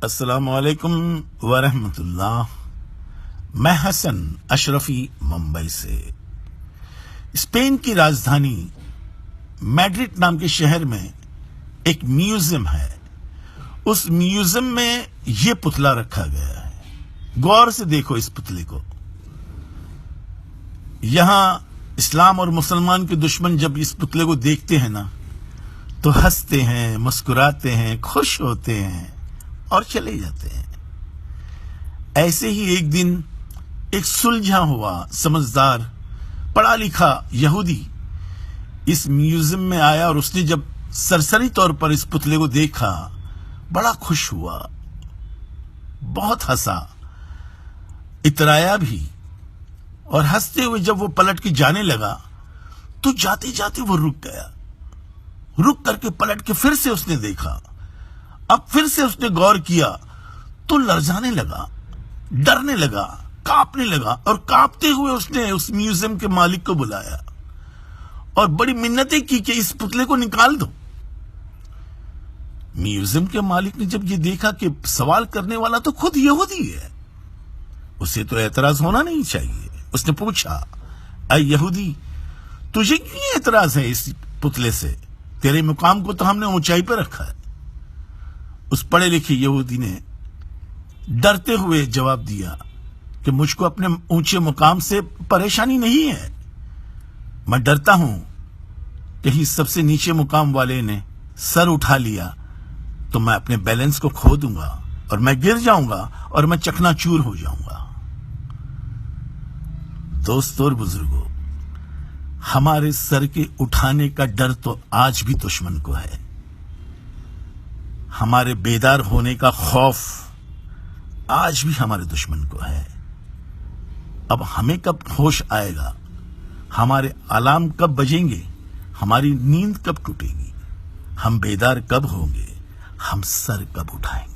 अस्सलाम वालेकुम वरहमतुल्लाह। मैं हसन अशरफी मुंबई से। स्पेन की राजधानी मैड्रिड नाम के शहर में एक म्यूजियम है। उस म्यूजियम में यह पुतला रखा गया है। गौर से देखो इस पुतले को। यहां इस्लाम और मुसलमान के दुश्मन जब इस पुतले को देखते हैं ना तो हंसते हैं, मुस्कुराते हैं, खुश होते हैं और चले जाते हैं। ऐसे ही एक दिन एक सुलझा हुआ समझदार पढ़ा लिखा यहूदी इस म्यूजियम में आया और उसने जब सरसरी तौर पर इस पुतले को देखा बड़ा खुश हुआ, बहुत हंसा, इतराया भी। और हंसते हुए जब वो पलट के जाने लगा तो जाते जाते वो रुक गया। रुक करके पलट के फिर से उसने देखा। अब फिर से उसने गौर किया तो लरजाने लगा, डरने लगा, कांपने लगा। और कांपते हुए उसने उस म्यूजियम के मालिक को बुलाया और बड़ी मिन्नतें की कि इस पुतले को निकाल दो। म्यूजियम के मालिक ने जब ये देखा कि सवाल करने वाला तो खुद यहूदी है, उसे तो एतराज होना नहीं चाहिए। उसने पूछा, ऐ यहूदी, तुझे क्यों एतराज है इस पुतले से? तेरे मुकाम को तो हमने ऊंचाई पर रखा है। उस पढ़े लिखे यहूदी ने डरते हुए जवाब दिया कि मुझको अपने ऊंचे मुकाम से परेशानी नहीं है। मैं डरता हूं कहीं सबसे नीचे मुकाम वाले ने सर उठा लिया तो मैं अपने बैलेंस को खो दूंगा और मैं गिर जाऊंगा और मैं चकनाचूर हो जाऊंगा। दोस्तों और बुजुर्गों, हमारे सर के उठाने का डर तो आज भी दुश्मन को है। हमारे बेदार होने का खौफ आज भी हमारे दुश्मन को है। अब हमें कब होश आएगा, हमारे अलार्म कब बजेंगे, हमारी नींद कब टूटेगी, हम बेदार कब होंगे, हम सर कब उठाएंगे?